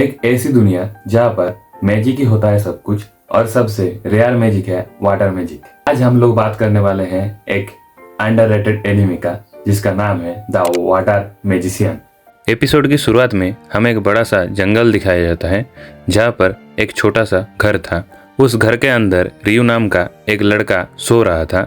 एक ऐसी दुनिया जहाँ पर मैजिक ही होता है सब कुछ और सबसे रेयर मैजिक है वाटर मैजिक। आज हम लोग बात करने वाले हैं एक अंडररेटेड एनिमे का जिसका नाम है द वाटर मैजिशियन। एपिसोड की शुरुआत में हमें एक बड़ा सा जंगल दिखाया जाता है जहाँ पर एक छोटा सा घर था। उस घर के अंदर रियू नाम का एक लड़का सो रहा था।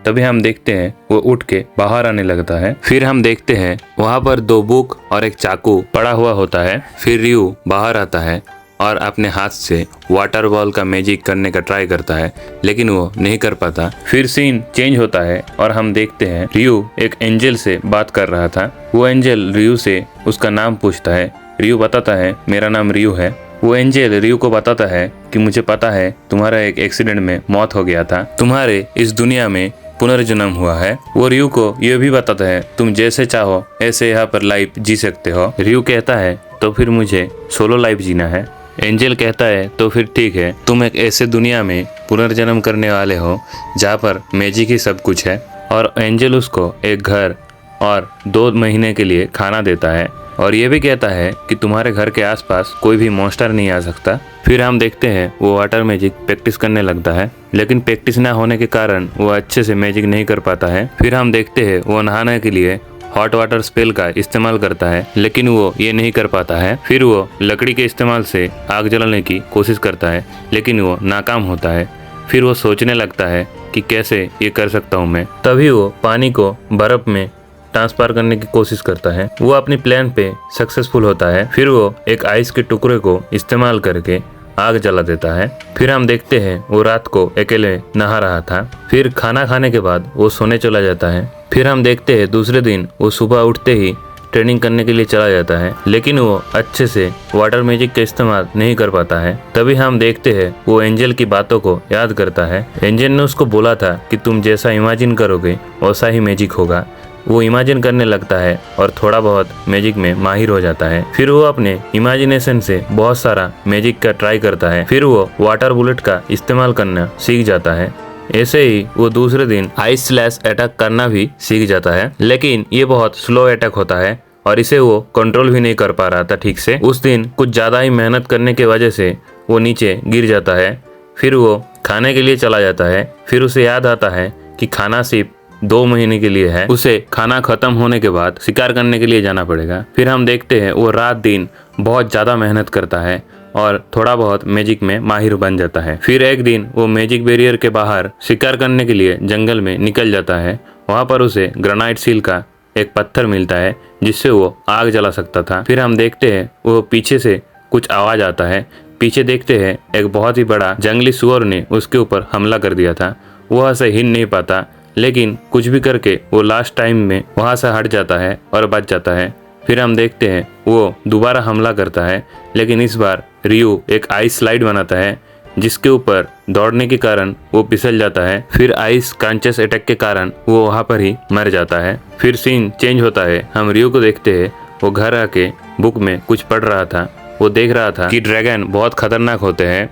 तभी हम देखते हैं वो उठ के बाहर आने लगता है। फिर हम देखते हैं वहाँ पर 2 बुक और एक चाकू पड़ा हुआ होता है। फिर रियू बाहर आता है और अपने हाथ से वाटर बॉल का मैजिक करने का ट्राई करता है, लेकिन वो नहीं कर पाता। फिर सीन चेंज होता है और हम देखते हैं रियू एक एंजल से बात कर रहा था। वो एंजल रियू से उसका नाम पूछता है। रियू बताता है मेरा नाम रियू है। वो एंजल रियू को बताता है कि मुझे पता है तुम्हारा एक एक्सीडेंट में मौत हो गया था, तुम्हारे इस दुनिया में पुनर्जन्म हुआ है। वो रियू को यह भी बताता है तुम जैसे चाहो ऐसे यहाँ पर लाइफ जी सकते हो। रियू कहता है तो फिर मुझे सोलो लाइफ जीना है। एंजल कहता है तो फिर ठीक है, तुम एक ऐसे दुनिया में पुनर्जन्म करने वाले हो जहाँ पर मैजिक ही सब कुछ है। और एंजल उसको एक घर और 2 महीने के लिए खाना देता है और ये भी कहता है कि तुम्हारे घर के आसपास कोई भी मॉन्स्टर नहीं आ सकता। फिर हम देखते हैं वो वाटर मैजिक प्रैक्टिस करने लगता है, लेकिन प्रैक्टिस ना होने के कारण वो अच्छे से मैजिक नहीं कर पाता है। फिर हम देखते हैं वो नहाने के लिए हॉट वाटर स्पेल का इस्तेमाल करता है, लेकिन वो ये नहीं कर पाता है। फिर वो लकड़ी के इस्तेमाल से आग जलाने की कोशिश करता है, लेकिन वो नाकाम होता है। फिर वो सोचने लगता है कि कैसे ये कर सकता हूँ मैं। तभी वो पानी को बर्फ में ट्रांसफर करने की कोशिश करता है। वो अपनी प्लान पे सक्सेसफुल होता है। फिर वो एक आइस के टुकड़े को इस्तेमाल करके आग जला देता है। फिर हम देखते हैं वो रात को अकेले नहा रहा था। फिर खाना खाने के बाद वो सोने चला जाता है। फिर हम देखते हैं दूसरे दिन वो सुबह उठते ही ट्रेनिंग करने के लिए चला जाता है, लेकिन वो अच्छे से वाटर मैजिक का इस्तेमाल नहीं कर पाता है। तभी हम देखते हैं वो एंजल की बातों को याद करता है। एंजल ने उसको बोला था कि तुम जैसा इमेजिन करोगे वैसा ही मैजिक होगा। वो इमेजिन करने लगता है और थोड़ा बहुत मैजिक में माहिर हो जाता है। फिर वो अपने इमेजिनेशन से बहुत सारा मैजिक का ट्राई करता है। फिर वो वाटर बुलेट का इस्तेमाल करना सीख जाता है। ऐसे ही वो दूसरे दिन आइस स्लैश अटैक करना भी सीख जाता है, लेकिन ये बहुत स्लो अटैक होता है और इसे वो कंट्रोल भी नहीं कर पा रहा था ठीक से। उस दिन कुछ ज़्यादा ही मेहनत करने की वजह से वो नीचे गिर जाता है। फिर वो खाने के लिए चला जाता है। फिर उसे याद आता है कि खाना सिर्फ 2 महीने के लिए है, उसे खाना खत्म होने के बाद शिकार करने के लिए जाना पड़ेगा। फिर हम देखते हैं वो रात दिन बहुत ज़्यादा मेहनत करता है और थोड़ा बहुत मैजिक में माहिर बन जाता है। फिर एक दिन वो मैजिक बैरियर के बाहर शिकार करने के लिए जंगल में निकल जाता है। वहाँ पर उसे ग्रेनाइट सील का एक पत्थर मिलता है जिससे वो आग जला सकता था। फिर हम देखते हैं वो पीछे से कुछ आवाज़ आता है। पीछे देखते हैं एक बहुत ही बड़ा जंगली सुअर ने उसके ऊपर हमला कर दिया था। वह से हिल नहीं पाता, लेकिन कुछ भी करके वो लास्ट टाइम में वहाँ से हट जाता है और बच जाता है। फिर हम देखते हैं वो दोबारा हमला करता है, लेकिन इस बार रियू एक आइस स्लाइड बनाता है जिसके ऊपर दौड़ने के कारण वो फिसल जाता है। फिर आइस कॉन्शियस अटैक के कारण वो वहाँ पर ही मर जाता है। फिर सीन चेंज होता है। हम रियू को देखते हैं वो घर आके बुक में कुछ पढ़ रहा था। वो देख रहा था कि ड्रैगन बहुत खतरनाक होते हैं,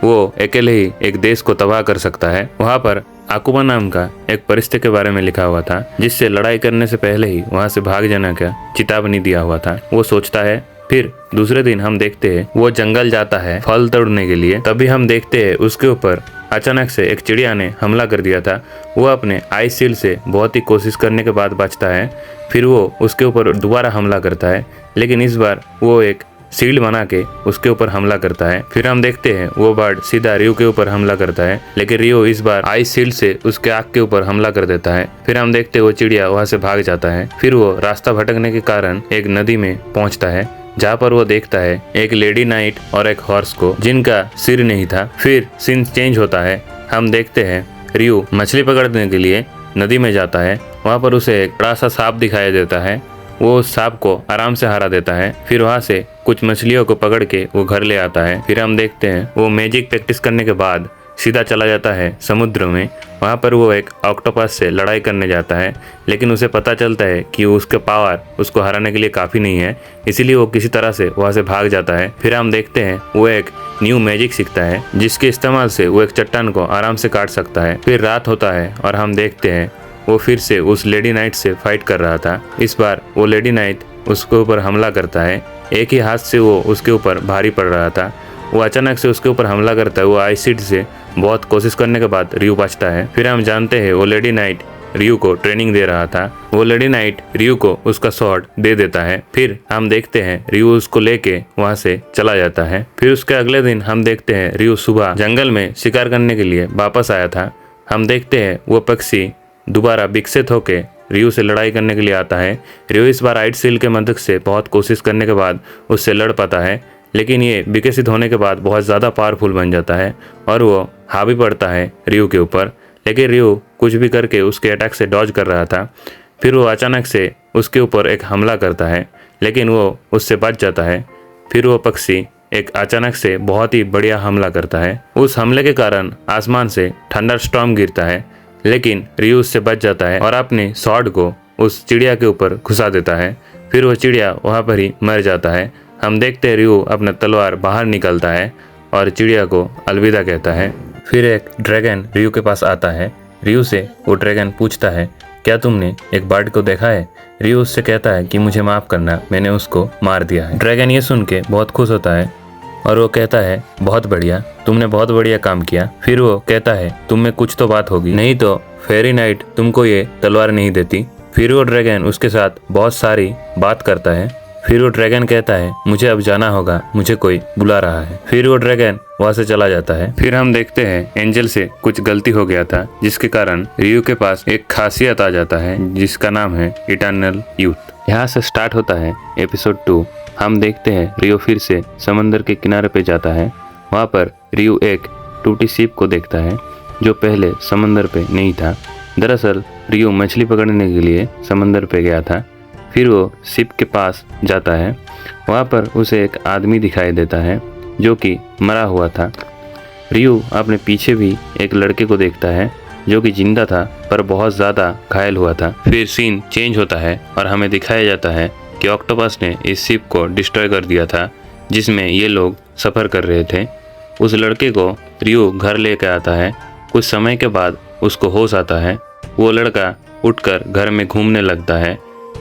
वो अकेले ही एक देश को तबाह कर सकता है। वहाँ पर आकुमा नाम का एक परिस्थिति के बारे में लिखा हुआ था जिससे लड़ाई करने से पहले ही वहां से भाग जाने का चेतावनी दिया हुआ था। वो सोचता है। फिर दूसरे दिन हम देखते हैं वो जंगल जाता है फल तोड़ने के लिए। तभी हम देखते हैं उसके ऊपर अचानक से एक चिड़िया ने हमला कर दिया था। वो अपने आइस शील्ड से बहुत ही कोशिश करने के बाद बचता है। फिर वो उसके ऊपर दोबारा हमला करता है, लेकिन इस बार वो एक शील्ड बना के उसके ऊपर हमला करता है। फिर हम देखते हैं वो बर्ड सीधा रियू के ऊपर हमला करता है, लेकिन रियू इस बार आइस शील्ड से उसके आँख के ऊपर हमला कर देता है। फिर हम देखते हैं वो चिड़िया वहाँ से भाग जाता है। फिर वो रास्ता भटकने के कारण एक नदी में पहुँचता है जहाँ पर वो देखता है एक लेडी नाइट और एक हॉर्स को जिनका सिर नहीं था। फिर सीन चेंज होता है। हम देखते हैं रियू मछली पकड़ने के लिए नदी में जाता है। वहाँ पर उसे एक बड़ा सा सांप दिखाई देता है। वो उस सांप को आराम से हरा देता है। फिर वहाँ से कुछ मछलियों को पकड़ के वो घर ले आता है। फिर हम देखते हैं वो मैजिक प्रैक्टिस करने के बाद सीधा चला जाता है समुद्र में। वहाँ पर वो एक ऑक्टोपस से लड़ाई करने जाता है, लेकिन उसे पता चलता है कि उसका पावर उसको हराने के लिए काफ़ी नहीं है, इसीलिए वो किसी तरह से वहाँ से भाग जाता है। फिर हम देखते हैं वो एक न्यू मैजिक सीखता है जिसके इस्तेमाल से वो एक चट्टान को आराम से काट सकता है। फिर रात होता है और हम देखते हैं वो फिर से उस लेडी नाइट से फाइट कर रहा था। इस बार वो लेडी नाइट उसके ऊपर हमला करता है, एक ही हाथ से वो उसके ऊपर भारी पड़ रहा था। वो अचानक से उसके ऊपर हमला करता है। वो आइसिड से बहुत कोशिश करने के बाद रियो बचता है। फिर हम जानते हैं वो लेडी नाइट रियो को ट्रेनिंग दे रहा था। वो लेडी नाइट रियो को उसका स्वॉर्ड दे देता है। फिर हम देखते हैं रियो उसको लेके वहाँ से चला जाता है। फिर उसके अगले दिन हम देखते हैं रियो सुबह जंगल में शिकार करने के लिए वापस आया था। हम देखते हैं वो पक्षी दोबारा विकसित होके रियो से लड़ाई करने के लिए आता है। रियो इस बार आइट सील के मदद से बहुत कोशिश करने के बाद उससे लड़ पाता है, लेकिन ये विकसित होने के बाद बहुत ज़्यादा पावरफुल बन जाता है और वो हावी पड़ता है रियो के ऊपर। लेकिन रियो कुछ भी करके उसके अटैक से डॉज कर रहा था। फिर वो अचानक से उसके ऊपर एक हमला करता है, लेकिन वो उससे बच जाता है। फिर वो पक्षी एक अचानक से बहुत ही बढ़िया हमला करता है। उस हमले के कारण आसमान से थंडर स्टॉर्म गिरता है, लेकिन रियो उससे बच जाता है और अपने स्वॉर्ड को उस चिड़िया के ऊपर घुसा देता है। फिर वो चिड़िया वहाँ पर ही मर जाता है। हम देखते हैं रियो अपना तलवार बाहर निकलता है और चिड़िया को अलविदा कहता है। फिर एक ड्रैगन रियो के पास आता है। रियो से वो ड्रैगन पूछता है, क्या तुमने एक बर्ड को देखा है? रियो उससे कहता है कि मुझे माफ़ करना, मैंने उसको मार दिया है। ड्रैगन ये सुन के बहुत खुश होता है और वो कहता है, बहुत बढ़िया, तुमने बहुत बढ़िया काम किया। फिर वो कहता है, तुम में कुछ तो बात होगी, नहीं तो फेरी नाइट तुमको ये तलवार नहीं देती। फिर वो ड्रैगन उसके साथ बहुत सारी बात करता है। फिर वो ड्रैगन कहता है, मुझे अब जाना होगा, मुझे कोई बुला रहा है। फिर वो ड्रैगन वहाँ से चला जाता है। फिर हम देखते हैं एंजल से कुछ गलती हो गया था, जिसके कारण रियो के पास एक खासियत आ जाता है जिसका नाम है इटर्नल यूथ। यहाँ से स्टार्ट होता है एपिसोड 2। हम देखते हैं रियो फिर से समंदर के किनारे पे जाता है। वहाँ पर रियो एक टूटी शिप को देखता है जो पहले समंदर पे नहीं था। दरअसल रियो मछली पकड़ने के लिए समंदर पे गया था। फिर वो शिप के पास जाता है। वहाँ पर उसे एक आदमी दिखाई देता है जो कि मरा हुआ था। रियो अपने पीछे भी एक लड़के को देखता है जो कि जिंदा था पर बहुत ज़्यादा घायल हुआ था। फिर सीन चेंज होता है और हमें दिखाया जाता है कि ऑक्टोपस ने इस शिप को डिस्ट्रॉय कर दिया था जिसमें ये लोग सफ़र कर रहे थे। उस लड़के को रियो घर लेकर आता है। कुछ समय के बाद उसको होश आता है। वो लड़का उठकर घर में घूमने लगता है।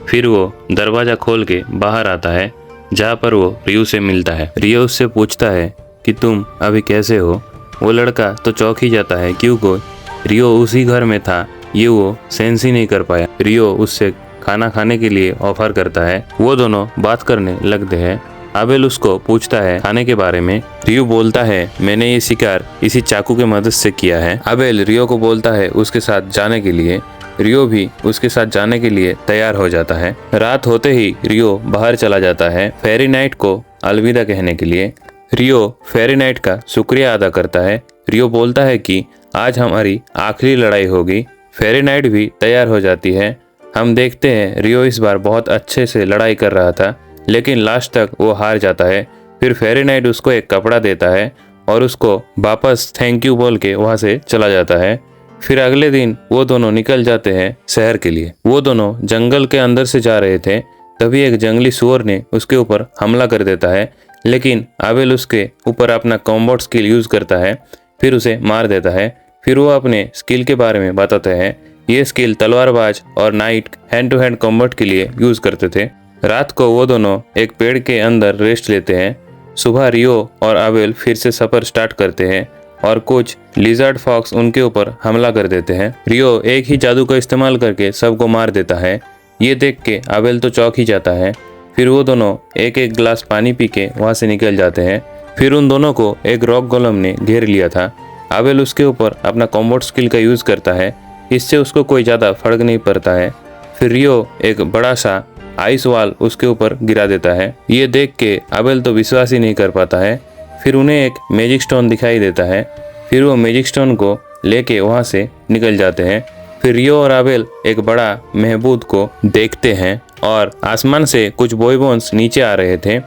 फिर वो दरवाज़ा खोल के बाहर आता है जहाँ पर वो रियो से मिलता है। रियो उससे पूछता है कि तुम अभी कैसे हो? वो लड़का तो चौंक ही जाता है क्योंकि रियो उसी घर में था, ये वो सेंस ही नहीं कर पाया। रियो उससे खाना खाने के लिए ऑफर करता है। वो दोनों बात करने लगते हैं। आबेल उसको पूछता है खाने के बारे में। रियो बोलता है, मैंने ये शिकार इसी चाकू के मदद से किया है। आबेल रियो को बोलता है उसके साथ जाने के लिए। रियो भी उसके साथ जाने के लिए तैयार हो जाता है। रात होते ही रियो बाहर चला जाता है फेरी नाइट को अलविदा कहने के लिए। रियो फेरी नाइट का शुक्रिया अदा करता है। रियो बोलता है कि आज हमारी आखिरी लड़ाई होगी। फेरी नाइट भी तैयार हो जाती है। हम देखते हैं रियो इस बार बहुत अच्छे से लड़ाई कर रहा था, लेकिन लास्ट तक वो हार जाता है। फिर फेरी नाइट उसको एक कपड़ा देता है और उसको वापस थैंक यू बोल के वहाँ से चला जाता है। फिर अगले दिन वो दोनों निकल जाते हैं शहर के लिए। वो दोनों जंगल के अंदर से जा रहे थे, तभी एक जंगली सुअर ने उसके ऊपर हमला कर देता है, लेकिन आबेल उसके ऊपर अपना कॉम्बैट स्किल यूज़ करता है, फिर उसे मार देता है। फिर वो अपने स्किल के बारे में बताते हैं। ये स्किल तलवारबाज और knight hand to hand combat के लिए यूज़ करते थे। रात को वो दोनों एक पेड़ के अंदर रेस्ट लेते हैं। सुबह रियो और आबेल फिर से सफ़र स्टार्ट करते हैं और कुछ लिजर्ड फॉक्स उनके ऊपर हमला कर देते हैं। रियो एक ही जादू का इस्तेमाल करके सबको मार देता है। ये देख के आबेल तो चौंक ही जाता है। फिर वो दोनों एक एक गिलास पानी पी के वहाँ से निकल जाते हैं। फिर उन दोनों को एक रॉक गोलम ने घेर लिया था। आबेल उसके ऊपर अपना कॉम्बैट स्किल का यूज़ करता है, इससे उसको कोई ज़्यादा फर्क नहीं पड़ता है। फिर रियो एक बड़ा सा आइस वॉल उसके ऊपर गिरा देता है। ये देख के आबेल तो विश्वास ही नहीं कर पाता है। फिर उन्हें एक मैजिक स्टोन दिखाई देता है। फिर वो मैजिक स्टोन को लेके वहाँ से निकल जाते हैं। फिर रियो और आबेल एक बड़ा महबूद को देखते हैं और आसमान से कुछ बॉयबोन्स नीचे आ रहे थे।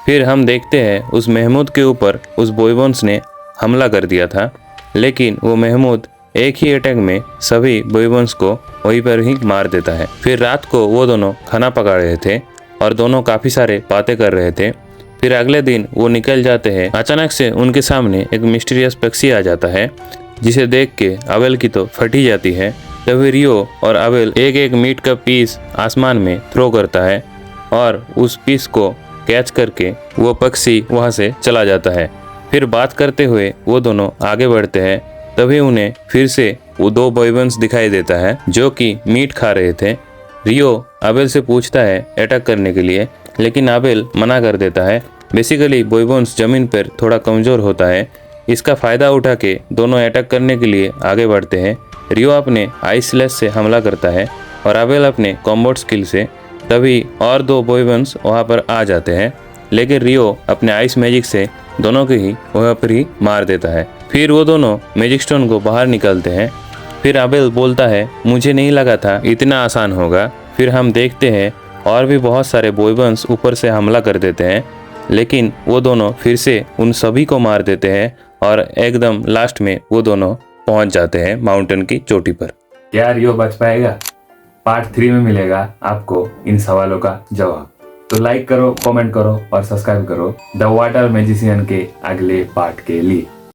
फिर हम देखते हैं उस महमूद के ऊपर उस बॉयबोन्स ने हमला कर दिया था, लेकिन वो महमूद एक ही अटैक में सभी बॉयबोन्स को वहीं पर ही मार देता है। फिर रात को वो दोनों खाना पका रहे थे और दोनों काफ़ी सारे बातें कर रहे थे। फिर अगले दिन वो निकल जाते हैं। अचानक से उनके सामने एक मिस्टीरियस पक्षी आ जाता है, जिसे देख के आबेल की तो फटी जाती है। तभी रियो और आबेल एक एक मीट का पीस आसमान में थ्रो करता है और उस पीस को कैच करके वो पक्षी वहाँ से चला जाता है। फिर बात करते हुए वो दोनों आगे बढ़ते हैं। तभी उन्हें फिर से वो दो बॉयबंस दिखाई देता है जो कि मीट खा रहे थे। रियो आबेल से पूछता है अटैक करने के लिए, लेकिन आबेल मना कर देता है। बेसिकली बॉयबंस जमीन पर थोड़ा कमज़ोर होता है। इसका फ़ायदा उठा के दोनों अटैक करने के लिए आगे बढ़ते हैं। रियो अपने आइस स्लैश से हमला करता है और आबेल अपने कॉम्बैट स्किल से। तभी और दो बॉयबंस वहाँ पर आ जाते हैं, लेकिन रियो अपने आइस मैजिक से दोनों को ही वहाँ पर ही मार देता है। फिर वो दोनों मैजिक स्टोन को बाहर निकालते हैं। फिर आबेल बोलता है मुझे नहीं लगा था इतना आसान होगा। फिर हम देखते हैं और भी बहुत सारे बॉयबंस ऊपर से हमला कर देते हैं, लेकिन वो दोनों फिर से उन सभी को मार देते हैं और एकदम लास्ट में वो दोनों पहुंच जाते हैं माउंटेन की चोटी पर। क्या रियो बच पाएगा? पार्ट 3 में मिलेगा आपको इन सवालों का जवाब। तो लाइक करो, कमेंट करो और सब्सक्राइब करो द वाटर मैजिशियन के अगले पार्ट के लिए।